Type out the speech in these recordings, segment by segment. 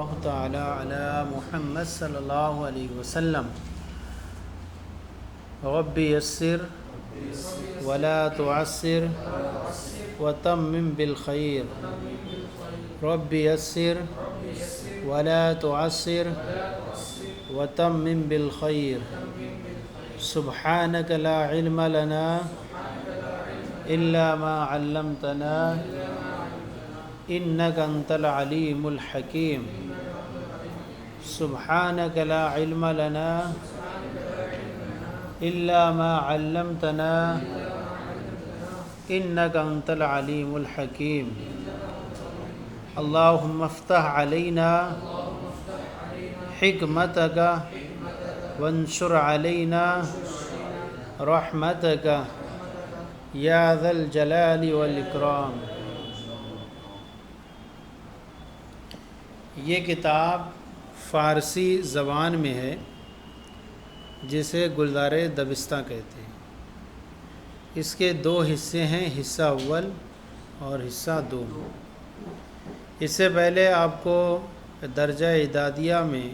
اللہ تعالی علی محمد صلی اللہ علیہ وسلم رب یسر ولا تعسر وتمم بالخیر رب یسر ولا تعسر وتمم بالخیر سبحانک لا علم لنا الا ما علمتنا انک انت العلیم الحکیم سبحانک لا علم لنا الا ما علمتنا انک انت العلیم الحکیم اللہم افتح علینا حکمتک وانشر علینا رحمتک یا ذا الجلال والاکرام۔ یہ کتاب فارسی زبان میں ہے جسے گلزار دبستہ کہتے ہیں۔ اس کے دو حصے ہیں، حصہ اول اور حصہ دوم۔ اس سے پہلے آپ کو درجہ اعدادیہ میں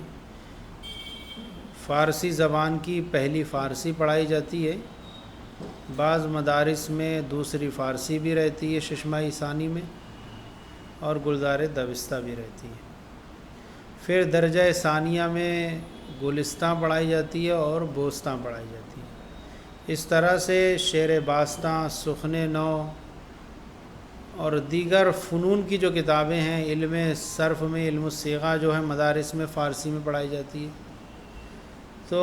فارسی زبان کی پہلی فارسی پڑھائی جاتی ہے، بعض مدارس میں دوسری فارسی بھی رہتی ہے ششماہی ثانی میں، اور گلزار دبستہ بھی رہتی ہے۔ پھر درجہ ثانیہ میں گلستاں پڑھائی جاتی ہے اور بوستاں پڑھائی جاتی ہے۔ اس طرح سے شعر باستاں، سخن نو اور دیگر فنون کی جو کتابیں ہیں، علم صرف میں، علم الصیغہ جو ہے مدارس میں فارسی میں پڑھائی جاتی ہے۔ تو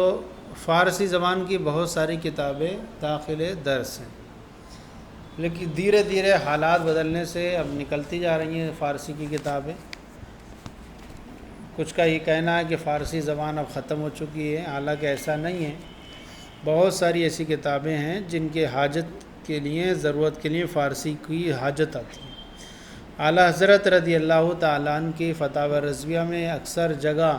فارسی زبان کی بہت ساری کتابیں داخل درس ہیں، لیکن دھیرے دھیرے حالات بدلنے سے اب نکلتی جا رہی ہیں فارسی کی کتابیں۔ کچھ کا یہ کہنا ہے کہ فارسی زبان اب ختم ہو چکی ہے، حالانکہ ایسا نہیں ہے۔ بہت ساری ایسی کتابیں ہیں جن کے حاجت کے لیے، ضرورت کے لیے فارسی کی حاجت آتی ہے۔ اعلیٰ حضرت رضی اللہ تعالیٰ عنہ کی فتاوی رضویہ میں اکثر جگہ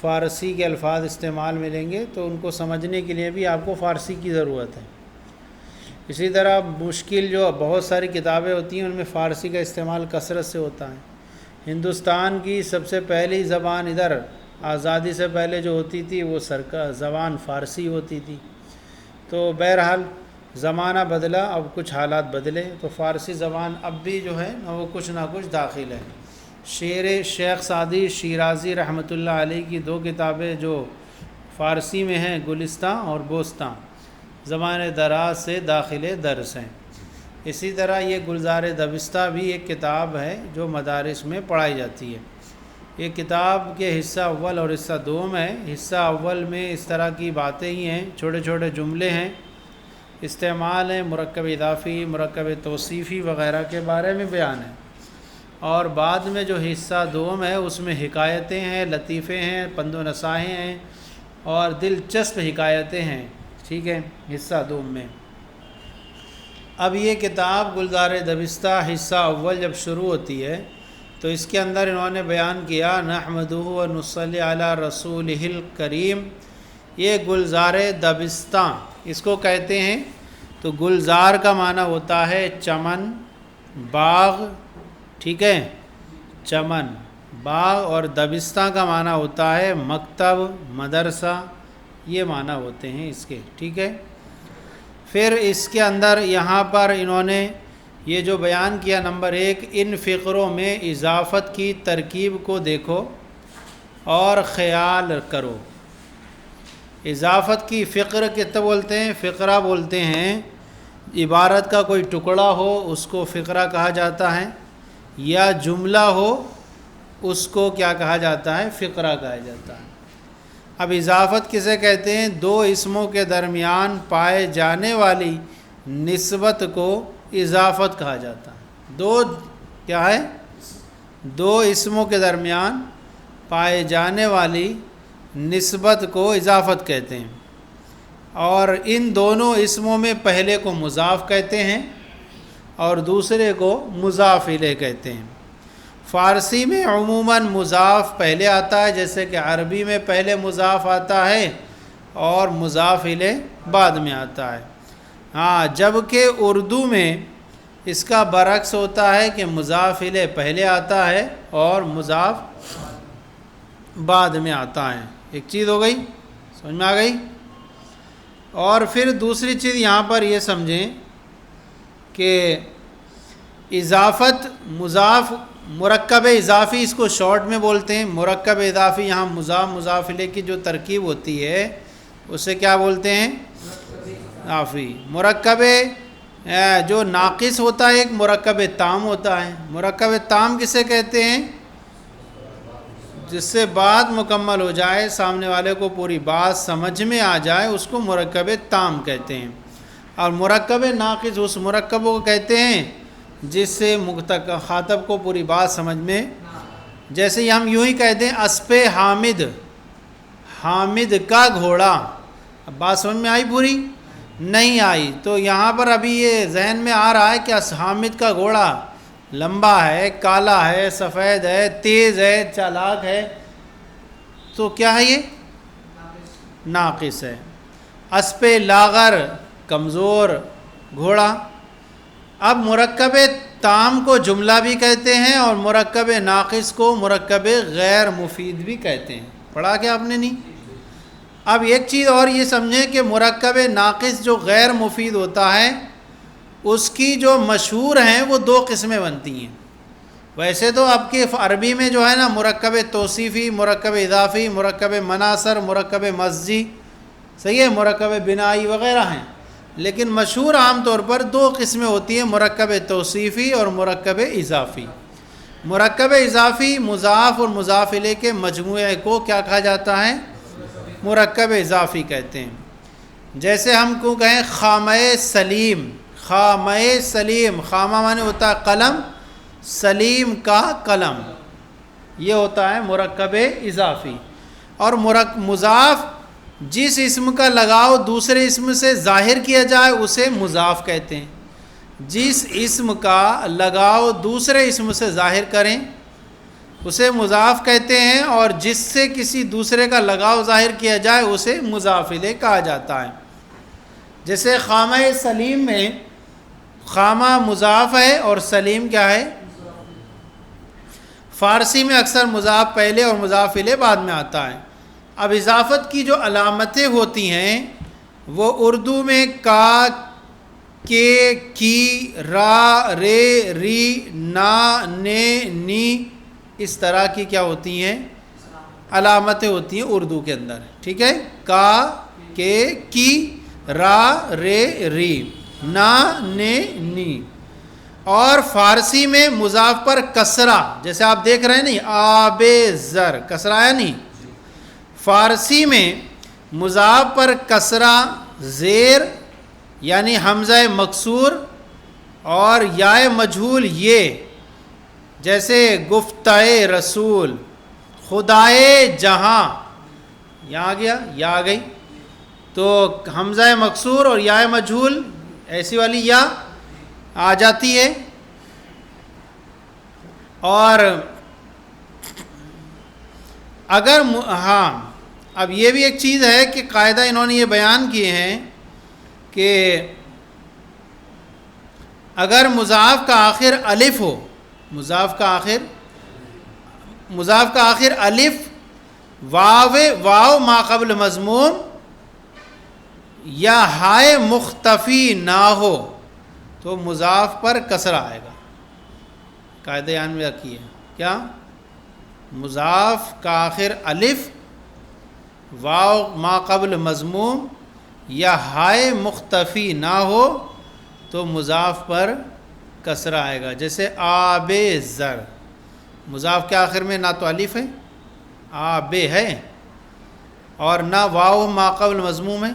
فارسی کے الفاظ استعمال ملیں گے، تو ان کو سمجھنے کے لیے بھی آپ کو فارسی کی ضرورت ہے۔ اسی طرح مشکل جو بہت ساری کتابیں ہوتی ہیں ان میں فارسی کا استعمال کثرت سے ہوتا ہے۔ ہندوستان کی سب سے پہلی زبان ادھر آزادی سے پہلے جو ہوتی تھی وہ زبان فارسی ہوتی تھی۔ تو بہرحال زمانہ بدلا، اب کچھ حالات بدلے، تو فارسی زبان اب بھی جو ہے وہ کچھ نہ کچھ داخل ہے۔ شعر شیخ سعدی شیرازی رحمۃ اللہ علیہ کی دو کتابیں جو فارسی میں ہیں، گلستاں اور بوستاں، زمان دراز سے داخل درس ہیں۔ اسی طرح یہ گلزار دبستہ بھی ایک کتاب ہے جو مدارس میں پڑھائی جاتی ہے۔ یہ کتاب کے حصہ اول اور حصہ دوم ہے۔ حصہ اول میں اس طرح کی باتیں ہی ہیں، چھوٹے چھوٹے جملے ہیں، استعمال ہیں، مرکب اضافی، مرکب توصیفی وغیرہ کے بارے میں بیان ہے۔ اور بعد میں جو حصہ دوم ہے اس میں حکایتیں ہیں، لطیفے ہیں، پند و نصائح ہیں اور دلچسپ حکایتیں ہیں، ٹھیک ہے، حصہ دوم میں۔ اب یہ کتاب گلزار دبستہ حصہ اول جب شروع ہوتی ہے تو اس کے اندر انہوں نے بیان کیا نحمدہ و نصلی علی رسولہ الکریم۔ یہ گلزار دبستہ اس کو کہتے ہیں۔ تو گلزار کا معنی ہوتا ہے چمن، باغ، ٹھیک ہے، چمن، باغ، اور دبستہ کا معنی ہوتا ہے مکتب، مدرسہ، یہ معنی ہوتے ہیں اس کے، ٹھیک ہے۔ پھر اس کے اندر یہاں پر انہوں نے یہ جو بیان کیا، نمبر ایک، ان فقروں میں اضافت کی ترکیب کو دیکھو اور خیال کرو۔ اضافت کی فقر کتنے بولتے ہیں؟ فقرہ بولتے ہیں عبارت کا کوئی ٹکڑا ہو اس کو فقرہ کہا جاتا ہے، یا جملہ ہو اس کو کیا کہا جاتا ہے؟ فقرہ کہا جاتا ہے۔ اب اضافت کسے کہتے ہیں؟ دو اسموں کے درمیان پائے جانے والی نسبت کو اضافت کہا جاتا ہے۔ کیا ہے؟ دو اسموں کے درمیان پائے جانے والی نسبت کو اضافت کہتے ہیں، اور ان دونوں اسموں میں پہلے کو مضاف کہتے ہیں اور دوسرے کو مضاف الیہ کہتے ہیں۔ فارسی میں عموماً مضاف پہلے آتا ہے، جیسے کہ عربی میں پہلے مضاف آتا ہے اور مضاف الیہ بعد میں آتا ہے۔ ہاں، جبکہ اردو میں اس کا برعکس ہوتا ہے کہ مضاف الیہ پہلے آتا ہے اور مضاف بعد میں آتا ہے. ایک چیز ہو گئی, سمجھ میں آ گئی. اور پھر دوسری چیز یہاں پر یہ سمجھیں کہ اضافت مضاف مرکب اضافی, اس کو شارٹ میں بولتے ہیں مرکب اضافی. یہاں مضاف مضاف الیہ کی جو ترکیب ہوتی ہے اسے کیا بولتے ہیں؟ اضافی. مرکب جو ناقص ہوتا ہے ایک مرکب تام ہوتا ہے. مرکب تام کسے کہتے ہیں؟ جس سے بات مکمل ہو جائے, سامنے والے کو پوری بات سمجھ میں آ جائے, اس کو مرکب تام کہتے ہیں. اور مرکب ناقص اس مرکب کو کہتے ہیں جس سے خاطب کو پوری بات سمجھ میں, جیسے ہم یوں ہی کہتے ہیں اسپِ حامد, حامد کا گھوڑا. اب بات سمجھ میں آئی؟ پوری نہیں آئی. تو یہاں پر ابھی یہ ذہن میں آ رہا ہے کہ حامد کا گھوڑا لمبا ہے, کالا ہے, سفید ہے, تیز ہے, چالاک ہے. تو کیا ہے یہ؟ ناقص ہے. اسپِ لاغر کمزور گھوڑا. اب مرکب تام کو جملہ بھی کہتے ہیں اور مرکب ناقص کو مرکب غیر مفید بھی کہتے ہیں. پڑھا کیا آپ نے؟ نہیں. اب ایک چیز اور یہ سمجھیں کہ مرکب ناقص جو غیر مفید ہوتا ہے اس کی جو مشہور ہیں وہ دو قسمیں بنتی ہیں. ویسے تو آپ کے عربی میں جو ہے نا مرکب توصیفی, مرکب اضافی, مرکب مناصر, مرکب مزجی, صحیح ہے, مرکب بنائی وغیرہ ہیں. لیکن مشہور عام طور پر دو قسمیں ہوتی ہیں, مرکب توصیفی اور مرکب اضافی. مرکب اضافی مضاف اور مضاف الیہ کے مجموعے کو کیا کہا جاتا ہے؟ مرکب اضافی کہتے ہیں. جیسے ہم کو کہیں خامہ سلیم, خامہ سلیم, خامہ معنی ہوتا ہے قلم, سلیم کا قلم, یہ ہوتا ہے مرکب اضافی. اور مضاف جس اسم کا لگاؤ دوسرے اسم سے ظاہر کیا جائے اسے مضاف کہتے ہیں. جس اسم کا لگاؤ دوسرے اسم سے ظاہر کریں اسے مضاف کہتے ہیں, اور جس سے کسی دوسرے کا لگاؤ ظاہر کیا جائے اسے مضاف الیہ کہا جاتا ہے. جیسے خامہ سلیم میں خامہ مضاف ہے اور سلیم کیا ہے؟ فارسی میں اکثر مضاف پہلے اور مضاف الیہ بعد میں آتا ہے. اب اضافت کی جو علامتیں ہوتی ہیں وہ اردو میں کا, کے, کی, را, رے, ری, نا, نے, نی, اس طرح کی کیا ہوتی ہیں؟ علامتیں ہوتی ہیں اردو کے اندر. ٹھیک ہے, کا, کے, کی, را, رے, ری, نا, نے, نی. اور فارسی میں مضاف پر کسرہ, جیسے آپ دیکھ رہے ہیں نہیں آب زر کسرہ ہے نہیں, فارسی میں مضاف پر کسرہ زیر یعنی حمزہ مکسور اور یائے مجہول یہ, جیسے گفتۂ رسول, خدائے جہاں, یہاں گیا یا آ گئی تو حمزہ مکسور اور یائے مجہول ایسی والی یا آ جاتی ہے. اور اگر ہاں اب یہ بھی ایک چیز ہے کہ قاعدہ انہوں نے یہ بیان کیے ہیں کہ اگر مضاف کا آخر الف ہو, مضاف کا آخر الف واو ما قبل مضموم یا ہائے مختفی نہ ہو تو مضاف پر کسرہ آئے گا. قاعدہ یہاں میں رکھیے کیا؟ مضاف کا آخر الف واو ما قبل مضموم یا ہائے مختفی نہ ہو تو مضاف پر کسرہ آئے گا. جیسے آب زر, مضاف کے آخر میں نہ تو الف ہے آب ہے اور نہ واو ما قبل مضموم ہے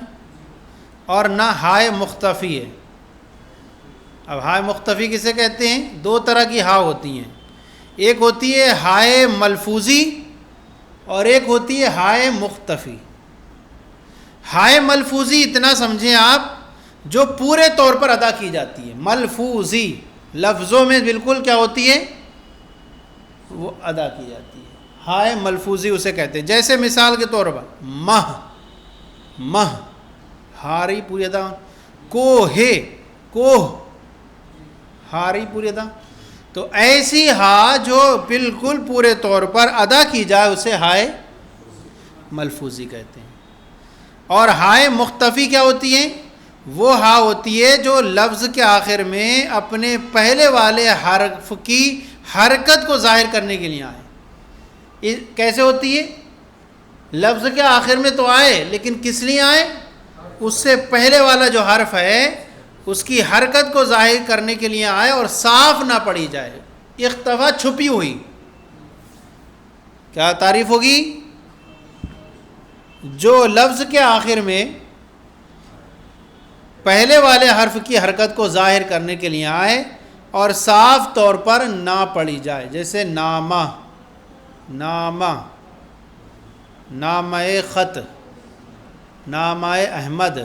اور نہ ہائے مختفی ہے. اب ہائے مختفی کسے کہتے ہیں؟ دو طرح کی ہا ہوتی ہیں, ایک ہوتی ہے ہائے ملفوظی اور ایک ہوتی ہے ہائے مختفی. ہائے ملفوظی اتنا سمجھیں آپ جو پورے طور پر ادا کی جاتی ہے, ملفوظی لفظوں میں بالکل کیا ہوتی ہے؟ وہ ادا کی جاتی ہے. ہائے ملفوظی اسے کہتے ہیں. جیسے مثال کے طور پر مہ ہاری پوری ادا, کوہ ہاری پوری ادا. تو ایسی ہا جو بالکل پورے طور پر ادا کی جائے اسے ہائے ملفوظی کہتے ہیں. اور ہائے مختفی کیا ہوتی ہیں؟ وہ ہا ہوتی ہے جو لفظ کے آخر میں اپنے پہلے والے حرف کی حرکت کو ظاہر کرنے کے لیے آئے. کیسے ہوتی ہے؟ لفظ کے آخر میں تو آئے لیکن کس لیے آئے؟ اس سے پہلے والا جو حرف ہے اس کی حرکت کو ظاہر کرنے کے لیے آئے اور صاف نہ پڑھی جائے. اختفا چھپی ہوئی. کیا تعریف ہوگی؟ جو لفظ کے آخر میں پہلے والے حرف کی حرکت کو ظاہر کرنے کے لیے آئے اور صاف طور پر نہ پڑھی جائے. جیسے نامہ، نامہ، نامہ خط، نامہ احمد،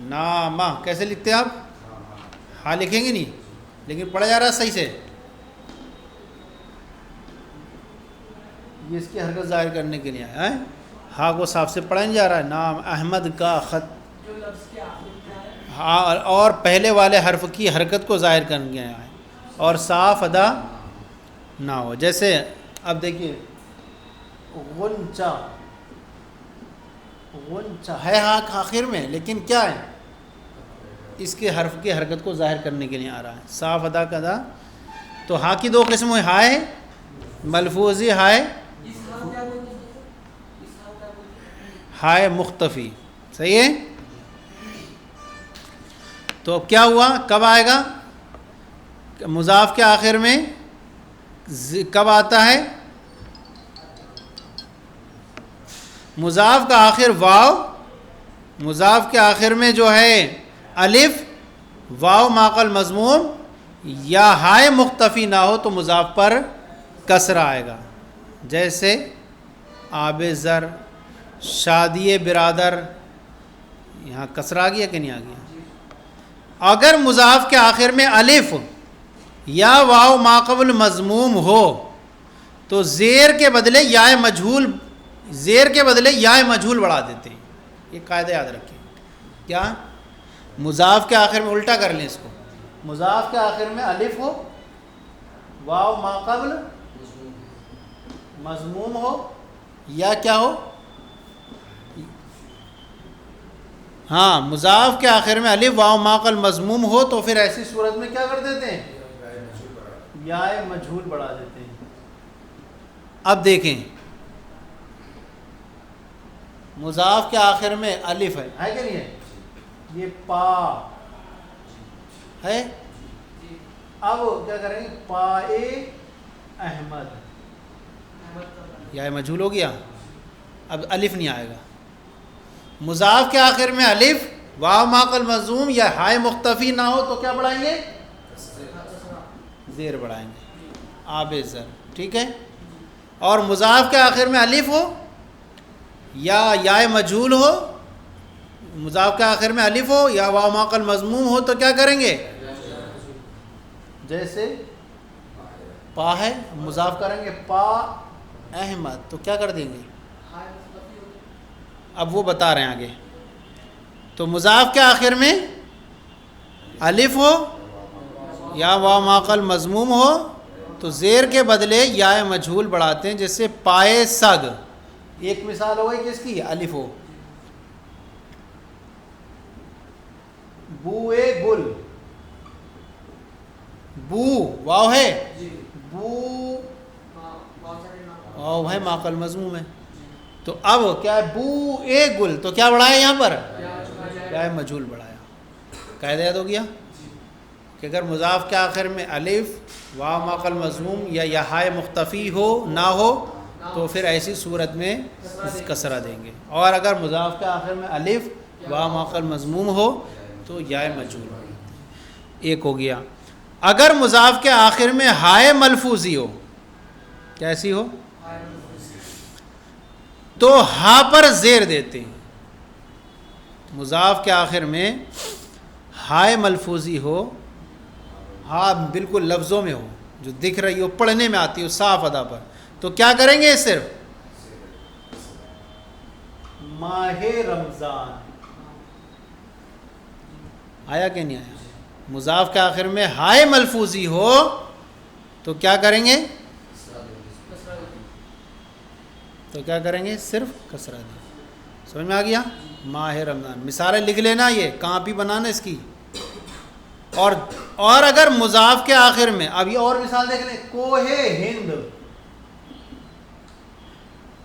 نامہ. کیسے لکھتے ہیں آپ؟ ہاں لکھیں گے نہیں لیکن پڑھا جا رہا ہے صحیح سے. یہ اس کی حرکت ظاہر کرنے کے لیے آئے. ہاں کو صاف سے پڑھا نہیں جا رہا ہے. نام احمد کا خط، ہاں اور پہلے والے حرف کی حرکت کو ظاہر کرنے کے لیے آئے اور صاف ادا نہ ہو. جیسے اب دیکھیے غنچہ، غنچہ ہے ہاں آخر میں لیکن کیا ہے؟ اس کے حرف کی حرکت کو ظاہر کرنے کے لیے آ رہا ہے. صاف ادا کا ادا. تو ہاں کی دو قسم ہوئی، ہائے ملفوظی، ہائے ہائے مختفی. صحیح ہے؟ تو کیا ہوا؟ کب آئے گا؟ مضاف کے آخر میں کب آتا ہے؟ مضاف کا آخر واو، مضاف کے آخر میں جو ہے الف، واو ماقل مضموم یا ہائے مختفی نہ ہو تو مضاف پر کسرہ آئے گا. جیسے آب زر، شادی برادر، یہاں کسرہ آ گیا کہ نہیں آ گیا؟ اگر مضاف کے آخر میں الف یا واو ماقبل مضموم ہو تو زیر کے بدلے یا مجہول، زیر کے بدلے یا مجہول بڑھا دیتے ہیں. یہ قاعدہ یاد رکھیں. کیا؟ مضاف کے آخر میں الٹا کر لیں اس کو. مضاف کے آخر میں الف ہو، واو ماقبل مضموم ہو یا کیا ہو؟ ہاں مضاف کے آخر میں الف واو ماقبل مضموم ہو تو پھر ایسی صورت میں کیا کر دیتے ہیں؟ یا مجہول بڑھا دیتے ہیں. اب دیکھیں مضاف کے آخر میں الف ہے کہ نہیں ہے؟ یہ پا ہے. اب کیا کریں گے؟ پائے احمد، یا مجہول ہو گیا. اب الف نہیں آئے گا. مضاف کے آخر میں الف واو ماقل مضموم یا ہائے مختفی نہ ہو تو کیا بڑھائیں گے؟ زیر بڑھائیں گے. آب زر. ٹھیک ہے. اور مضاف کے آخر میں الف ہو یا مجہول ہو، مضاف کے آخر میں الف ہو یا واو ماقل مضموم ہو تو کیا کریں گے؟ جیسے پا ہے، مضاف کریں گے پا احمد تو کیا کر دیں گے؟ اب وہ بتا رہے ہیں آگے. تو مضاف کے آخر میں الف ہو یا واو ماقل مضموم ہو تو زیر کے بدلے یا مجہول بڑھاتے ہیں. جیسے پائے سگ، ایک مثال ہو گئی کس کی؟ الف ہو. بوئے گل، بو واو ہے، بو واو ہے ماقل مضموم ہے. تو اب کیا ہے؟ بو اے گل تو کیا بڑھایا یہاں پر؟ یا مجہول بڑھایا. قاعدہ یاد ہو گیا کہ اگر مضاف کے آخر میں الف واو ماقل مضموم یا ہائے مختفی ہو نہ ہو تو پھر ایسی صورت میں کسرہ دیں گے. اور اگر مضاف کے آخر میں الف واو ماقل مضموم ہو تو یا مجہول. ایک ہو گیا. اگر مضاف کے آخر میں ہائے ملفوظی ہو، کیسی ہو؟ تو ہا پر زیر دیتے ہیں. مضاف کے آخر میں ہائے ملفوظی ہو، ہاں بالکل لفظوں میں ہو جو دکھ رہی ہو، پڑھنے میں آتی ہو صاف ادا پر، تو کیا کریں گے؟ صرف ماہ رمضان آیا کہ نہیں آیا؟ مضاف کے آخر میں ہائے ملفوظی ہو تو کیا کریں گے؟ تو کیا کریں گے؟ صرف کسرہ دیں. سمجھ میں آ گیا؟ ماہ رمضان مثالیں لکھ لینا، یہ کاپی بنانا اس کی. اور اگر مضاف کے آخر میں، اب یہ اور مثال دیکھ لیں، کوہ ہند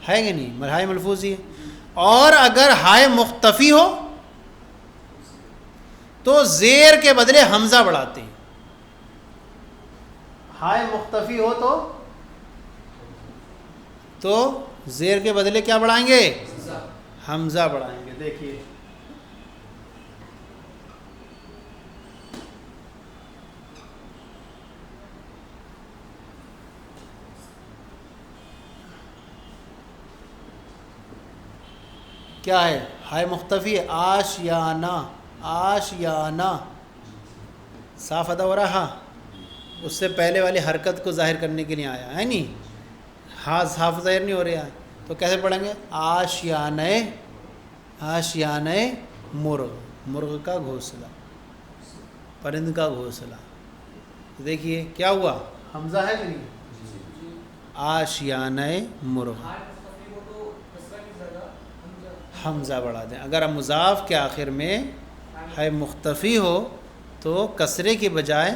ہے کہ نہیں؟ ہائے ملفوظ ہی ہے. اور اگر ہائے مختفی ہو تو زیر کے بدلے حمزہ بڑھاتے ہیں. ہائے مختفی ہو تو زیر کے بدلے کیا بڑھائیں گے؟ حمزہ بڑھائیں گے. دیکھیے کیا ہے؟ ہائے مختفی ہے، آشیانہ. آشیانہ صاف ادا ہو رہا، اس سے پہلے والی حرکت کو ظاہر کرنے کے لیے آیا ہے نہیں، ہاں صاف ظاہر نہیں ہو رہا ہے. تو کیسے پڑھیں گے؟ آشیانہ. آشیانہ مرغ، مرغ کا گھونسلہ، پرند کا گھونسلہ. دیکھیے کیا ہوا؟ حمزہ ہے کہ نہیں؟ آشیانہ مرغ، حمزہ بڑھا دیں. اگر مضاف کے آخر میں ہے مختفی ہو تو کسرے کی بجائے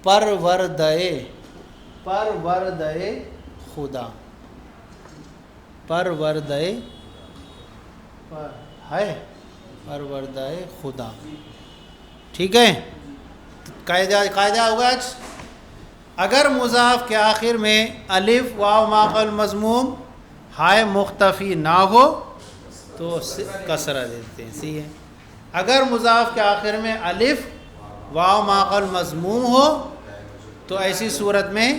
پروردے، پروردے خدا، پروردے ہے پروردے خدا. ٹھیک ہے؟ قاعدہ ہوگا آج. اگر مضاف کے آخر میں الف واو ما قبل مضموم ہائے مختفی نہ ہو تو کسرہ دیتے ہیں. صحیح ہے. اگر مضاف کے آخر میں الف واو ما قبل مضموم ہو تو ایسی صورت میں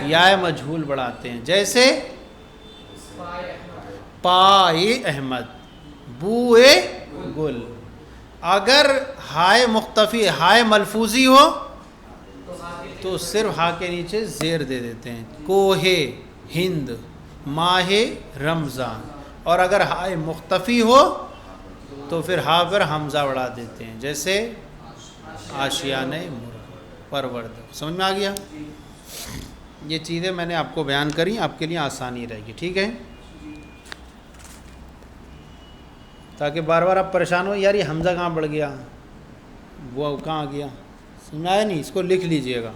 یا مجہول بڑھاتے ہیں. جیسے پائے احمد، بوئے گل. اگر ہائے مختفی ہائے ملفوظی ہو تو صرف ہا کے نیچے زیر دے دیتے ہیں. کوہ ہند، ماہ رمضان. اور اگر ہائے مختفی ہو تو پھر ہا پر حمزہ بڑھا دیتے ہیں. جیسے آشیانہ مرغ، پرورد. سمجھ میں آ گیا؟ یہ چیزیں میں نے آپ کو بیان کری، آپ کے لیے آسانی رہے گی. ٹھیک ہے؟ تاکہ بار بار آپ پریشان ہو، یار یہ حمزہ کہاں بڑھ گیا، وہ کہاں آ گیا. سمجھ آیا نہیں؟ اس کو لکھ لیجئے گا،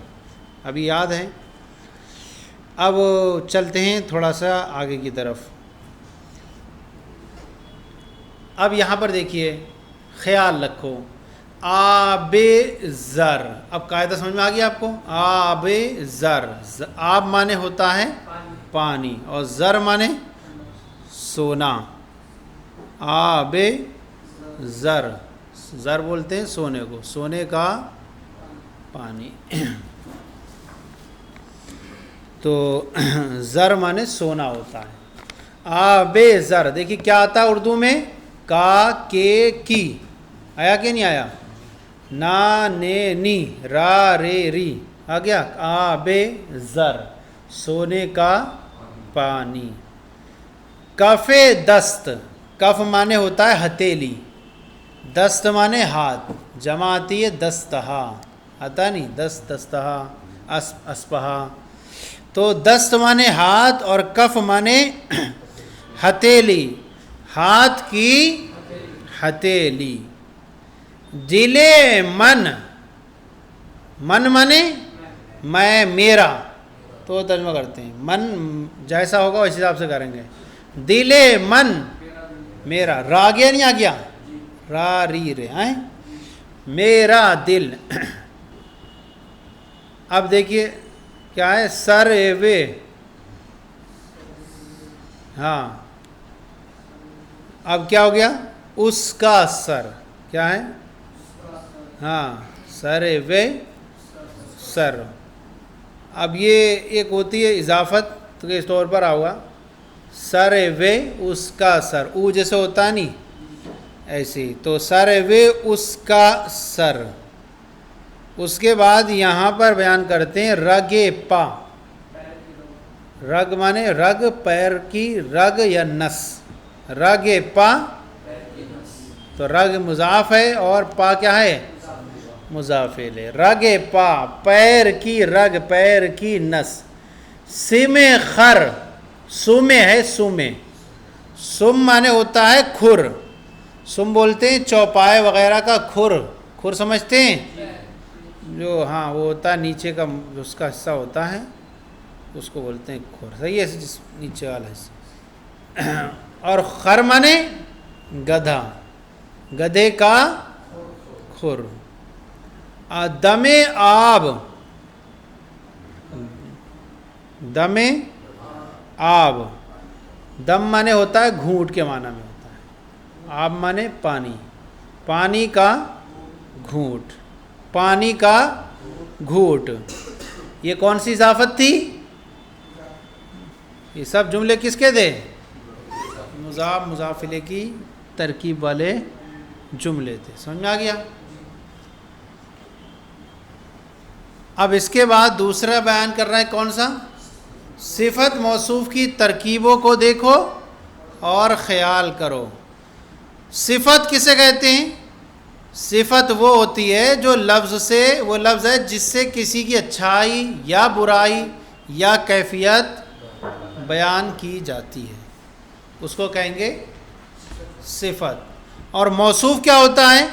ابھی یاد ہے. اب چلتے ہیں تھوڑا سا آگے کی طرف. اب یہاں پر دیکھیے، خیال رکھو، آب زر. اب قاعدہ سمجھ میں آ گیا آپ کو؟ آب زر، آب مانے ہوتا ہے پانی، اور زر مانے سونا. آب زر، زر بولتے ہیں سونے کو، سونے کا پانی. تو زر مانے سونا ہوتا ہے. آب زر. دیکھیے کیا آتا ہے اردو میں؟ کا، کے، کی. آیا کہ نہیں آیا؟ نا، نے، نی، را، رے، ری. آ گیا؟ آب زر، سونے کا پانی. کف دست. کف مانے ہوتا ہے ہتھیلی، دست مانے ہاتھ، جمع آتی ہے دستہا. آتا نہیں؟ دست، دستہا، اسپہا. تو دست مانے ہاتھ اور کف مانے ہتھیلی، ہاتھ کی ہتھیلی. دل من، من مانے میں، میرا. تو ترجمہ کرتے ہیں، من جیسا ہوگا اس حساب سے کریں گے. دل من میرا. را گیا نہیں؟ آ گیا؟ را، ری، رے. میرا دل. اب دیکھیے کیا ہے؟ سر وے. ہاں اب کیا ہو گیا؟ اس کا سر. کیا ہے؟ ہاں سر وے سر. اب یہ ایک ہوتی ہے اضافت کے طور پر آؤگا، سر وے اس کا سر. او جیسے ہوتا ہے نہیں ایسی. تو سر وے اس کا سر. اس کے بعد یہاں پر بیان کرتے ہیں رگ پا. رگ مانے رگ، پیر کی رگ یا نس. رگ پا. تو رگ مضاف ہے اور پا کیا ہے؟ مضاف الیہ. رگ پا پیر کی رگ پیر کی نس. سم خر سم ہے سم. سم مانے ہوتا ہے کھر. سم بولتے ہیں چوپائے وغیرہ کا کھر. کھر سمجھتے ہیں جو ہاں وہ ہوتا ہے نیچے کا اس کا حصہ ہوتا ہے اس کو بولتے ہیں کھر. صحیح ہے جس نیچے والا حصہ. اور خر مانے گدھا. گدھے کا کھر. دم آب دم آب. دم مانے ہوتا ہے گھونٹ کے معنی میں ہوتا ہے. آب مانے پانی. پانی کا گھونٹ. پانی کا گھونٹ. یہ کون سی اضافت تھی؟ یہ سب جملے کس کے تھے؟ مضاف مضاف الیہ کی ترکیب والے جملے تھے. سمجھ میں آ گیا؟ اب اس کے بعد دوسرا بیان کر رہا ہے کون سا؟ صفت موصوف کی ترکیبوں کو دیکھو اور خیال کرو. صفت کسے کہتے ہیں؟ صفت وہ ہوتی ہے جو لفظ سے وہ لفظ ہے جس سے کسی کی اچھائی یا برائی یا کیفیت بیان کی جاتی ہے, اس کو کہیں گے صفت. اور موصوف کیا ہوتا ہے؟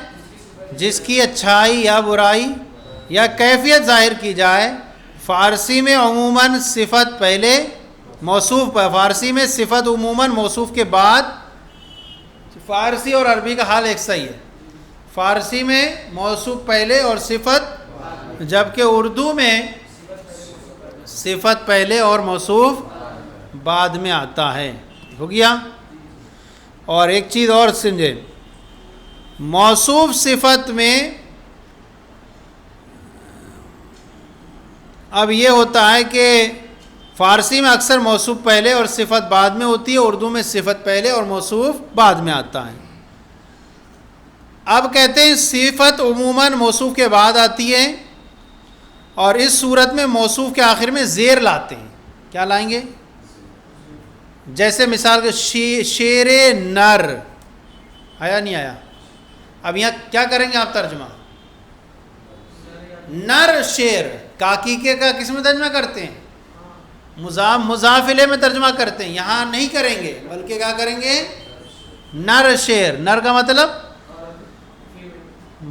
جس کی اچھائی یا برائی یا کیفیت ظاہر کی جائے. فارسی میں عموماً صفت پہلے موصوف فارسی میں صفت عموماً موصوف کے بعد. فارسی اور عربی کا حال ایک صحیح ہے. فارسی میں موصوف پہلے اور صفت, جبکہ اردو میں صفت پہلے اور موصوف بعد میں آتا ہے. ہو گیا؟ اور ایک چیز اور سمجھے, موصوف صفت میں اب یہ ہوتا ہے کہ فارسی میں اکثر موصوف پہلے اور صفت بعد میں ہوتی ہے, اردو میں صفت پہلے اور موصوف بعد میں آتا ہے. اب کہتے ہیں صفت عموماً موصوف کے بعد آتی ہے اور اس صورت میں موصوف کے آخر میں زیر لاتے ہیں. کیا لائیں گے؟ جیسے مثال کے شیر نر آیا نہیں آیا؟ اب یہاں کیا کریں گے آپ ترجمہ؟ نر شیر. کاکیکے کا کس میں ترجمہ کرتے ہیں؟ مضاف الیہ میں ترجمہ کرتے ہیں. یہاں نہیں کریں گے بلکہ کیا کریں گے؟ نر شیر. نر کا مطلب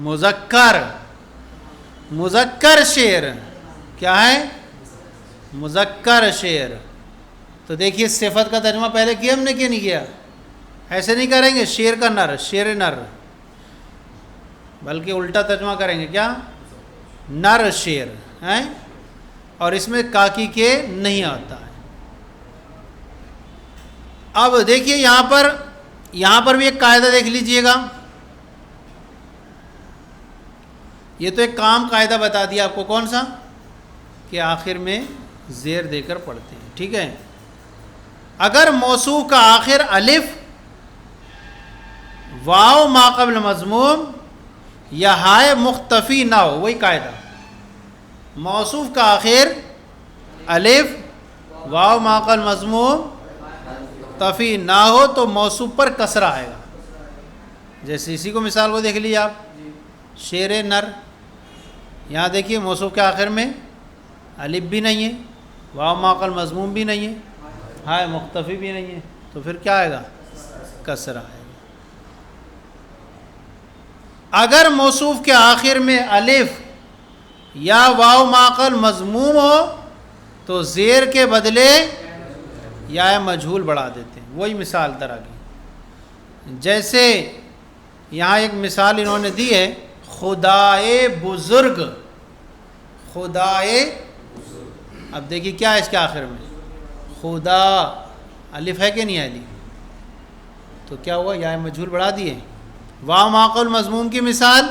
مذکر. مذکر شیر کیا ہے؟ مذکر شیر. تو دیکھیے صفت کا ترجمہ پہلے کیا ہم نے کہ نہیں کیا؟ ایسے نہیں کریں گے شیر کا نر شیر نر, بلکہ الٹا ترجمہ کریں گے. کیا؟ نر شیر ہیں, اور اس میں کاکی کے نہیں آتا ہے. اب دیکھیے یہاں پر بھی ایک قاعدہ دیکھ لیجئے گا. یہ تو ایک کام قاعدہ بتا دیا آپ کو. کون سا؟ کہ آخر میں زیر دے کر پڑھتے ہیں. ٹھیک ہے؟ اگر موصوف کا آخر الف واو ما قبل مضموم یا ہائے مختفی نہ ہو, وہی قاعدہ, موصوف کا آخر الف واو ما قبل مضموم تفی نہ ہو تو موصوف پر کسرہ آئے گا. جیسے اسی کو مثال کو دیکھ لیجیے آپ, شیر نر. یہاں دیکھیے موصوف کے آخر میں الف بھی نہیں ہے, واو ما قبل مضموم بھی نہیں ہے, ہائے مختفی بھی نہیں ہے, تو پھر کیا آئے گا؟ کسرہ آئے گا. اگر موصوف کے آخر میں الف یا واو ما قبل مضموم ہو تو زیر کے بدلے یا مجہول بڑھا دیتے ہیں. وہی مثال طرح کی. جیسے یہاں ایک مثال انہوں نے دی ہے, خدائے بزرگ. خدائے, اب دیکھیے کیا ہے اس کے آخر میں؟ خدا. الف ہے کہ نہیں ہے؟ تو کیا ہوا؟ یا مجہول بڑھا دیے. واو ما قبل مضموم کی مثال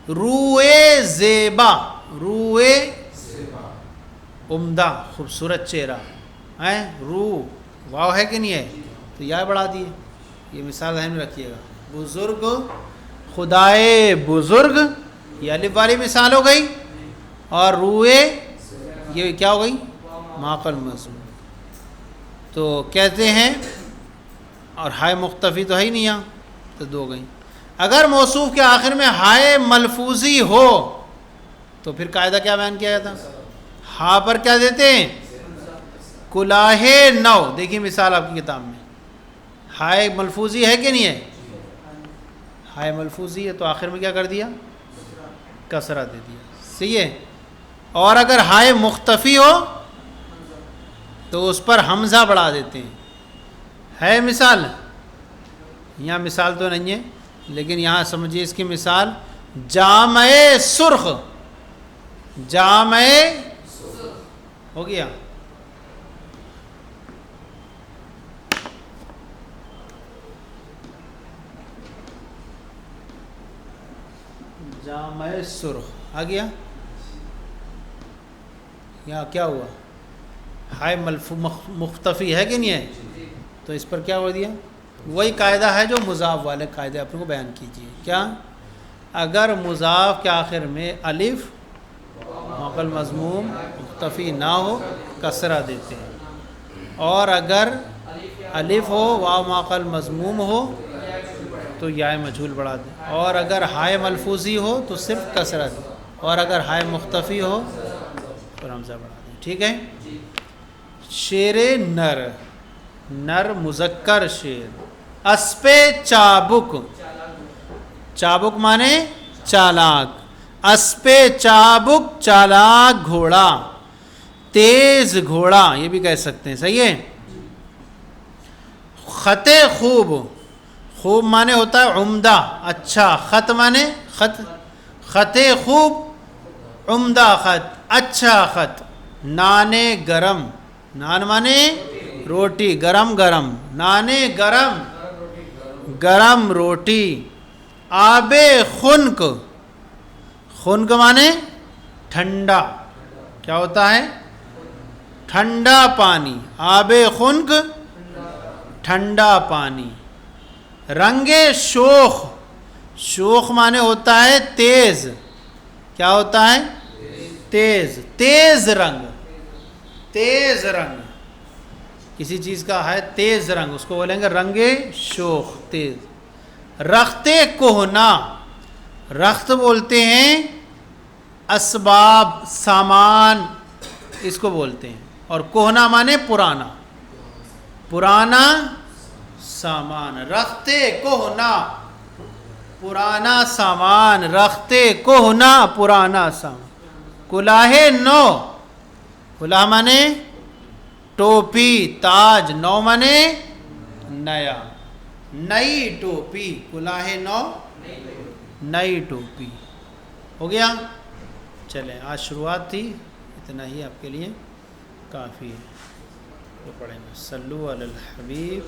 روئے زیبا. روئے عمدہ خوبصورت چہرہ ہے, رو واو ہے کہ نہیں ہے؟ تو یا بڑھا دیے. یہ مثال ذہن میں رکھیے گا. بزرگ, خدائے بزرگ, یہ الف والی مثال ہو گئی. اور روئے یہ کیا ہو گئی؟ ما قبل مضموم. تو کہتے ہیں, اور ہائے مختفی تو ہے ہی نہیں یہاں, تو دو گئی. اگر موصوف کے آخر میں ہائے ملفوظی ہو تو پھر قاعدہ کیا بیان کیا گیا تھا؟ ہا پر کیا دیتے ہیں؟ کلاہ نو. دیکھیے مثال آپ کی کتاب میں ہائے ملفوظی ہے کہ نہیں ہے؟ ہائے ملفوظی ہے تو آخر میں کیا کر دیا؟ کسرہ دے دیا. صحیح ہے. اور اگر ہائے مختفی ہو تو اس پر حمزہ بڑھا دیتے ہیں. ہے مثال؟ یہاں مثال تو نہیں ہے لیکن یہاں سمجھیے اس کی مثال. جامع سرخ، جامع ہو گیا. جامع سرخ آ گیا. یہاں کیا ہوا؟ ہائے مختفی ہے کہ نہیں ہے؟ تو اس پر کیا ہو دیا؟ وہی قاعدہ ہے جو مضاف والے قاعدے اپنے کو بیان کیجیے. کیا؟ اگر مضاف کے آخر میں الف معقل مضموم مختفی نہ ہو کسرہ دیتے ہیں، اور اگر الف ہو واو معقل مضموم ہو تو یا مجہول بڑھا دیں، اور اگر ہائے ملفوظی ہو تو صرف کسرہ دیں، اور اگر ہائے مختفی ہو تو حمزہ بڑھا دیں. ٹھیک ہے. شیر نر، نر مذکر شیر. اسپِ چابک، چابک مانے چالاک. اسپِ چابک چالاک گھوڑا، تیز گھوڑا یہ بھی کہہ سکتے ہیں. صحیح ہے. خط خوب، خوب مانے ہوتا ہے عمدہ اچھا، خط مانے خط، خط خوب عمدہ خط اچھا خط. نان گرم، نان مانے روٹی، گرم گرم، نان گرم گرم روٹی. آب خنک، خنک مانے ٹھنڈا، کیا ہوتا ہے؟ ٹھنڈا پانی. آب خنک ٹھنڈا پانی. رنگ شوخ، شوخ مانے ہوتا ہے تیز، کیا ہوتا ہے؟ تیز، تیز رنگ، تیز رنگ. کسی چیز کا ہے تیز رنگ اس کو بولیں گے رنگ شوخ، تیز. رخت کہنا، رخت بولتے ہیں اسباب سامان اس کو بولتے ہیں، اور کہنا مانے پرانا، پرانا سامان. رخت کہنا پرانا سامان، رخت کہنا پرانا سامان. کلاہ نو، کلاہ مانے ٹوپی، تاج. نو مانے نیا، نئی ٹوپی. کلاہ نو نئی ٹوپی. ہو گیا. چلیں آج شروعات تھی، اتنا ہی آپ کے لیے کافی ہے. تو پڑھیں گے. صلو علی الحبیب.